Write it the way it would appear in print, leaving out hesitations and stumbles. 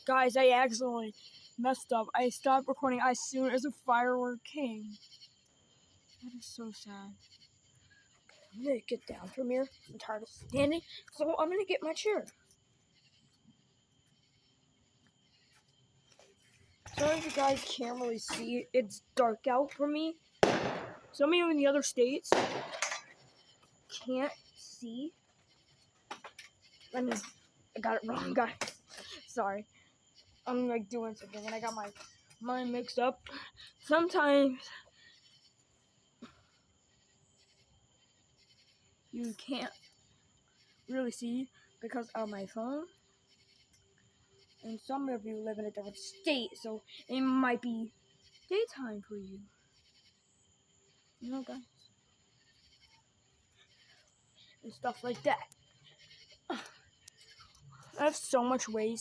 Guys, I accidentally messed up. I stopped recording as soon as a firework came. That is so sad. I'm gonna get down from here. I'm tired of standing, so I'm gonna get my chair. Sorry if you guys can't really see. It's dark out for me. Some of you in the other states can't see. I got it wrong, guys. Sorry. I'm like doing something and I got my mind mixed up. Sometimes you can't really see because of my phone. And some of you live in a different state, so it might be daytime for you. You know, guys? And stuff like that. I have so much waste.